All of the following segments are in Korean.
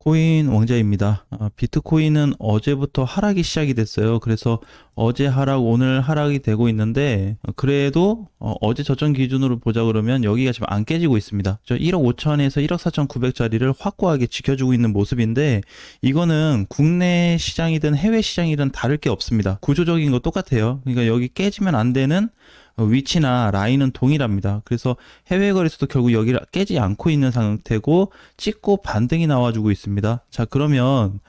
코인 왕자입니다. 비트코인은 어제부터 하락이 시작이 됐어요. 그래서 어제 하락, 오늘 하락이 되고 있는데, 그래도 어제 저점 기준으로 보자 그러면 여기가 지금 안 깨지고 있습니다. 1억 5천에서 1억 4,900짜리를 확고하게 지켜주고 있는 모습인데, 이거는 국내 시장이든 해외 시장이든 다를 게 없습니다. 구조적인 거 똑같아요. 그러니까 여기 깨지면 안 되는 위치나 라인은 동일합니다. 그래서 해외 거래소도 결국 여기를 깨지 않고 있는 상태고 찍고 반등이 나와주고 있습니다. 자, 그러면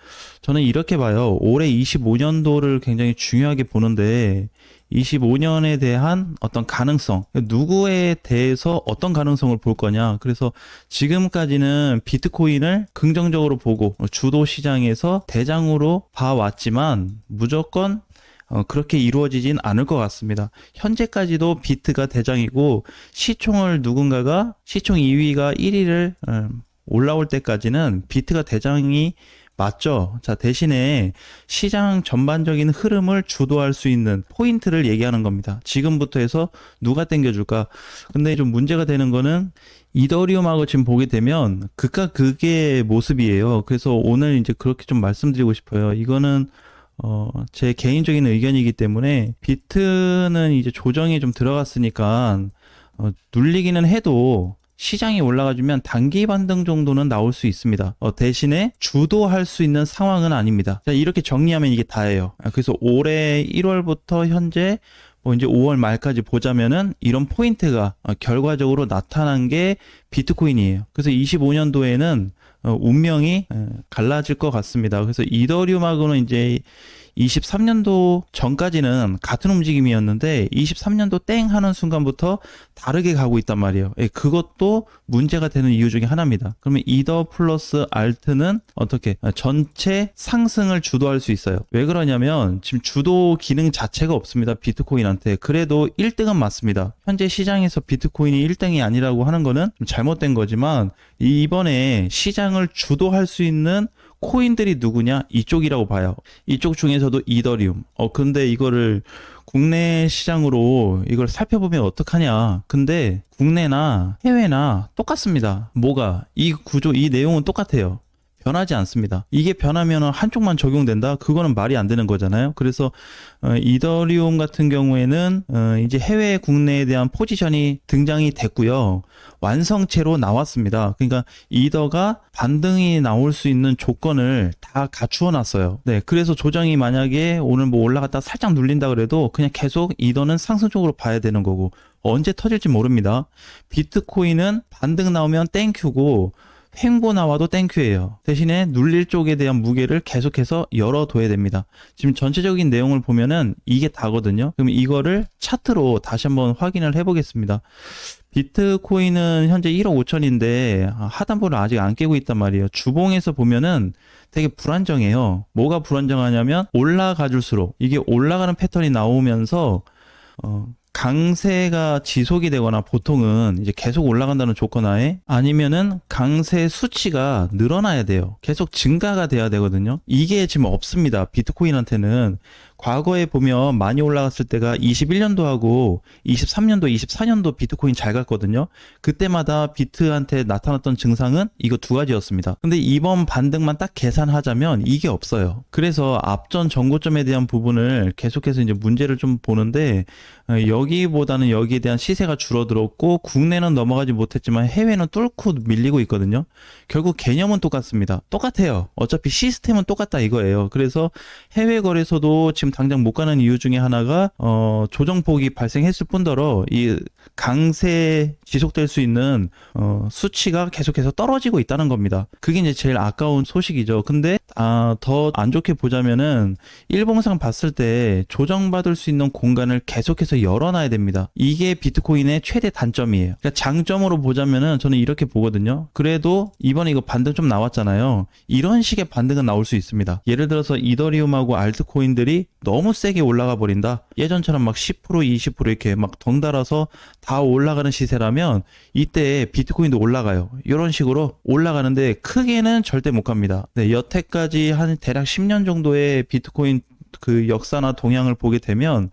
저는 이렇게 봐요. 올해 25년도를 굉장히 중요하게 보는데 25년에 대한 어떤 가능성, 누구에 대해서 어떤 가능성을 볼 거냐. 그래서 지금까지는 비트코인을 긍정적으로 보고 주도 시장에서 대장으로 봐왔지만 무조건 그렇게 이루어지진 않을 것 같습니다. 현재까지도 비트가 대장이고 시총을 누군가가 시총 2위가 1위를 올라올 때까지는 비트가 대장이 맞죠. 자, 대신에 시장 전반적인 흐름을 주도할 수 있는 포인트를 얘기하는 겁니다. 지금부터 해서 누가 땡겨줄까? 근데 좀 문제가 되는 거는 이더리움하고 지금 보게 되면 극과 극의 모습이에요. 그래서 오늘 이제 그렇게 좀 말씀드리고 싶어요. 이거는 제 개인적인 의견이기 때문에 비트는 이제 조정이 좀 들어갔으니까 눌리기는 해도 시장이 올라가주면 단기 반등 정도는 나올 수 있습니다. 대신에 주도할 수 있는 상황은 아닙니다. 자, 이렇게 정리하면 이게 다예요. 그래서 올해 1월부터 현재 뭐 이제 5월 말까지 보자면은 이런 포인트가 결과적으로 나타난 게 비트코인이에요. 그래서 25년도에는 운명이 갈라질 것 같습니다. 그래서 이더리움하고는 이제 23년도 전까지는 같은 움직임이었는데 23년도 땡 하는 순간부터 다르게 가고 있단 말이에요. 그것도 문제가 되는 이유 중에 하나입니다. 그러면 이더 플러스 알트는 어떻게 전체 상승을 주도할 수 있어요. 왜 그러냐면 지금 주도 기능 자체가 없습니다. 비트코인한테. 그래도 1등은 맞습니다. 현재 시장에서 비트코인이 1등이 아니라고 하는 거는 좀 잘못된 거지만 이번에 시장을 주도할 수 있는 코인들이 누구냐? 이쪽이라고 봐요. 이쪽 중에서도 이더리움. 근데 이거를 국내 시장으로 이걸 살펴보면 어떡하냐? 근데 국내나 해외나 똑같습니다. 뭐가? 이 구조, 이 내용은 똑같아요. 변하지 않습니다. 이게 변하면 한쪽만 적용된다? 그거는 말이 안 되는 거잖아요. 그래서 이더리움 같은 경우에는 이제 해외 국내에 대한 포지션이 등장이 됐고요. 완성체로 나왔습니다. 그러니까 이더가 반등이 나올 수 있는 조건을 다 갖추어 놨어요. 네, 그래서 조정이 만약에 오늘 뭐 올라갔다 살짝 눌린다 그래도 그냥 계속 이더는 상승 쪽으로 봐야 되는 거고 언제 터질지 모릅니다. 비트코인은 반등 나오면 땡큐고 횡보 나와도 땡큐예요. 대신에 눌릴 쪽에 대한 무게를 계속해서 열어둬야 됩니다. 지금 전체적인 내용을 보면은 이게 다거든요. 그럼 이거를 차트로 다시 한번 확인을 해보겠습니다. 비트코인은 현재 1억 5천인데 하단부를 아직 안 깨고 있단 말이에요. 주봉에서 보면은 되게 불안정해요. 뭐가 불안정하냐면 올라가 줄수록 이게 올라가는 패턴이 나오면서 강세가 지속이 되거나 보통은 이제 계속 올라간다는 조건 하에 아니면은 강세 수치가 늘어나야 돼요. 계속 증가가 돼야 되거든요. 이게 지금 없습니다. 비트코인한테는. 과거에 보면 많이 올라갔을 때가 21년도하고 23년도, 24년도 비트코인 잘 갔거든요. 그때마다 비트한테 나타났던 증상은 이거 두 가지였습니다. 근데 이번 반등만 딱 계산하자면 이게 없어요. 그래서 앞전 전고점에 대한 부분을 계속해서 이제 문제를 좀 보는데 여기보다는 여기에 대한 시세가 줄어들었고 국내는 넘어가지 못했지만 해외는 뚫고 밀리고 있거든요. 결국 개념은 똑같습니다. 똑같아요. 어차피 시스템은 똑같다 이거예요. 그래서 해외 거래소도 지금 당장 못 가는 이유 중에 하나가 조정폭이 발생했을 뿐더러 이 강세 지속될 수 있는 수치가 계속해서 떨어지고 있다는 겁니다. 그게 이제 제일 아까운 소식이죠. 근데 더 안 좋게 보자면은 일봉상 봤을 때 조정받을 수 있는 공간을 계속해서 열어놔야 됩니다. 이게 비트코인의 최대 단점이에요. 그러니까 장점으로 보자면은 저는 이렇게 보거든요. 그래도 이번에 이거 반등 좀 나왔잖아요. 이런 식의 반등은 나올 수 있습니다. 예를 들어서 이더리움하고 알트코인들이 너무 세게 올라가 버린다. 예전처럼 막 10% 20% 이렇게 막 덩달아서 다 올라가는 시세라면 이때 비트코인도 올라가요. 이런 식으로 올라가는데 크게는 절대 못 갑니다. 네, 여태까지 한 대략 10년 정도의 비트코인 그 역사나 동향을 보게 되면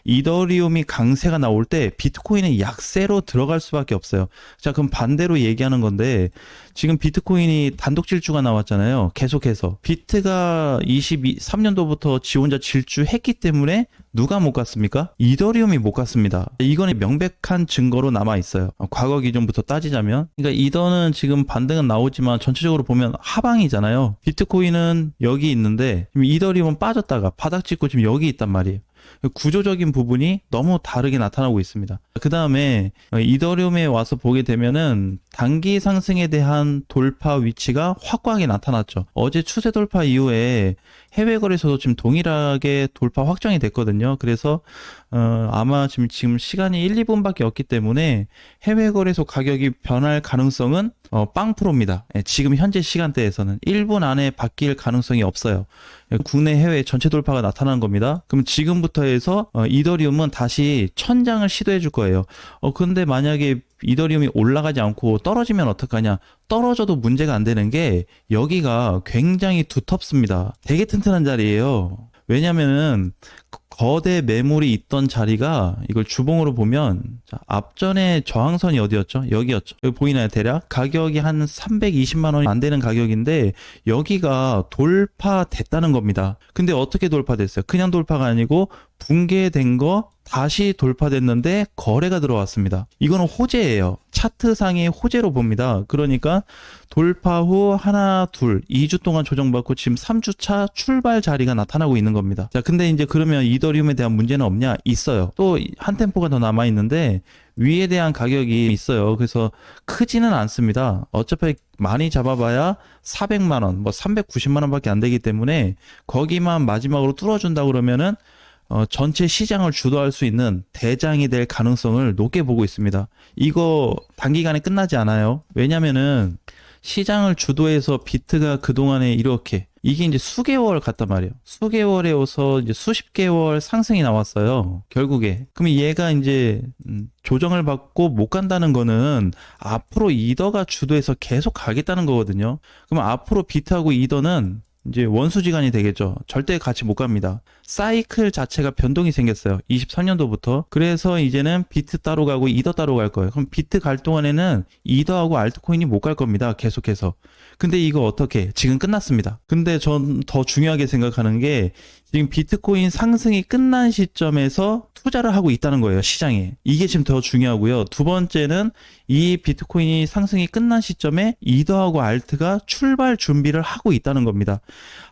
이더리움이 강세가 나올 때 비트코인은 약세로 들어갈 수밖에 없어요. 자, 그럼 반대로 얘기하는 건데 지금 비트코인이 단독 질주가 나왔잖아요. 계속해서. 비트가 23년도부터 지 혼자 질주했기 때문에 누가 못 갔습니까? 이더리움이 못 갔습니다. 이거는 명백한 증거로 남아 있어요. 과거 기준부터 따지자면. 그러니까 이더는 지금 반등은 나오지만 전체적으로 보면 하방이잖아요. 비트코인은 여기 있는데 지금 이더리움은 빠졌다가 바닥 찍고 지금 여기 있단 말이에요. 구조적인 부분이 너무 다르게 나타나고 있습니다. 그 다음에 이더리움에 와서 보게 되면은 단기 상승에 대한 돌파 위치가 확고하게 나타났죠. 어제 추세 돌파 이후에 해외 거래소도 지금 동일하게 돌파 확정이 됐거든요. 그래서 아마 지금 시간이 1, 2분밖에 없기 때문에 해외 거래소 가격이 변할 가능성은 0%입니다. 지금 현재 시간대에서는 1분 안에 바뀔 가능성이 없어요. 국내 해외 전체 돌파가 나타난 겁니다. 그럼 지금부터 해서 이더리움은 다시 천장을 시도해 줄 거예요. 근데 만약에 이더리움이 올라가지 않고 떨어지면 어떡하냐? 떨어져도 문제가 안 되는 게 여기가 굉장히 두텁습니다. 되게 튼튼한 자리예요. 왜냐면은 거대 매물이 있던 자리가 이걸 주봉으로 보면 자, 앞전에 저항선이 어디였죠? 여기였죠. 여기 보이나요? 대략 가격이 한 320만 원이 안 되는 가격인데 여기가 돌파됐다는 겁니다. 근데 어떻게 돌파됐어요? 그냥 돌파가 아니고 붕괴된 거 다시 돌파됐는데 거래가 들어왔습니다. 이거는 호재예요. 차트상의 호재로 봅니다. 그러니까 돌파 후 하나, 둘, 2주 동안 조정받고 지금 3주차 출발 자리가 나타나고 있는 겁니다. 자, 근데 이제 그러면 이더리움에 대한 문제는 없냐? 있어요. 또 한 템포가 더 남아 있는데 위에 대한 가격이 있어요. 그래서 크지는 않습니다. 어차피 많이 잡아봐야 400만 원, 뭐 390만 원밖에 안 되기 때문에 거기만 마지막으로 뚫어준다 그러면은 전체 시장을 주도할 수 있는 대장이 될 가능성을 높게 보고 있습니다. 이거 단기간에 끝나지 않아요. 왜냐면은 시장을 주도해서 비트가 그동안에 이렇게 이게 이제 수개월 갔단 말이에요. 수개월에 오서 이제 수십 개월 상승이 나왔어요. 결국에. 그럼 얘가 이제 조정을 받고 못 간다는 거는 앞으로 이더가 주도해서 계속 가겠다는 거거든요. 그럼 앞으로 비트하고 이더는 이제 원수지간이 되겠죠. 절대 같이 못 갑니다. 사이클 자체가 변동이 생겼어요. 23년도부터. 그래서 이제는 비트 따로 가고 이더 따로 갈 거예요. 그럼 비트 갈 동안에는 이더하고 알트코인이 못 갈 겁니다. 계속해서. 근데 이거 어떻게? 지금 끝났습니다. 근데 전 더 중요하게 생각하는 게 지금 비트코인 상승이 끝난 시점에서 투자를 하고 있다는 거예요. 시장에. 이게 지금 더 중요하고요. 두 번째는 이 비트코인이 상승이 끝난 시점에 이더하고 알트가 출발 준비를 하고 있다는 겁니다.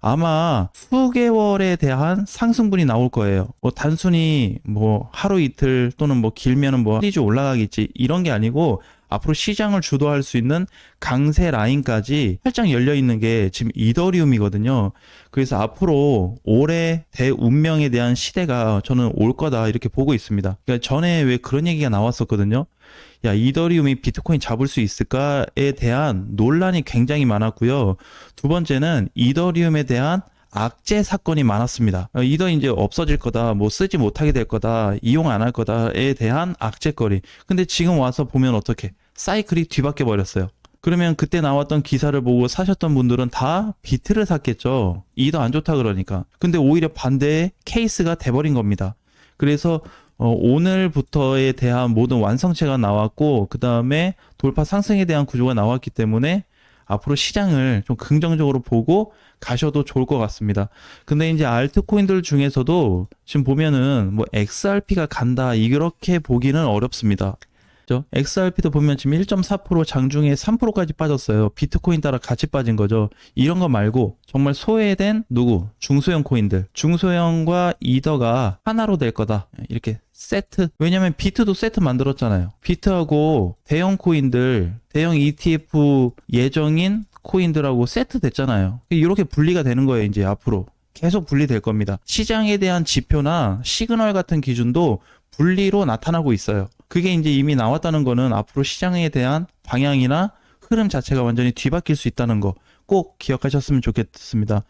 아마 수개월에 대한 상승분이 나올 거예요. 뭐 단순히 뭐 하루 이틀 또는 뭐 길면은 뭐 시리즈 올라가겠지 이런 게 아니고 앞으로 시장을 주도할 수 있는 강세 라인까지 활짝 열려 있는 게 지금 이더리움이거든요. 그래서 앞으로 올해 대운명에 대한 시대가 저는 올 거다 이렇게 보고 있습니다. 그러니까 전에 왜 그런 얘기가 나왔었거든요. 야, 이더리움이 비트코인 잡을 수 있을까에 대한 논란이 굉장히 많았고요. 두 번째는 이더리움에 대한 악재 사건이 많았습니다. 이더 이제 없어질 거다, 뭐 쓰지 못하게 될 거다, 이용 안 할 거다에 대한 악재거리. 근데 지금 와서 보면 어떻게? 사이클이 뒤바뀌어 버렸어요. 그러면 그때 나왔던 기사를 보고 사셨던 분들은 다 비트를 샀겠죠. 이더 안 좋다 그러니까. 근데 오히려 반대의 케이스가 돼버린 겁니다. 그래서 오늘부터에 대한 모든 완성체가 나왔고 그 다음에 돌파 상승에 대한 구조가 나왔기 때문에 앞으로 시장을 좀 긍정적으로 보고 가셔도 좋을 것 같습니다. 근데 이제 알트코인들 중에서도 지금 보면은 뭐 XRP가 간다 이렇게 보기는 어렵습니다. XRP도 보면 지금 1.4% 장중에 3%까지 빠졌어요. 비트코인 따라 같이 빠진 거죠. 이런 거 말고 정말 소외된 중소형 코인들, 중소형과 이더가 하나로 될 거다. 이렇게 세트. 왜냐면 비트도 세트 만들었잖아요. 비트하고 대형 코인들, 대형 ETF 예정인 코인들하고 세트 됐잖아요. 이렇게 분리가 되는 거예요. 이제 앞으로 계속 분리될 겁니다. 시장에 대한 지표나 시그널 같은 기준도 분리로 나타나고 있어요. 그게 이제 이미 나왔다는 거는 앞으로 시장에 대한 방향이나 흐름 자체가 완전히 뒤바뀔 수 있다는 거 꼭 기억하셨으면 좋겠습니다.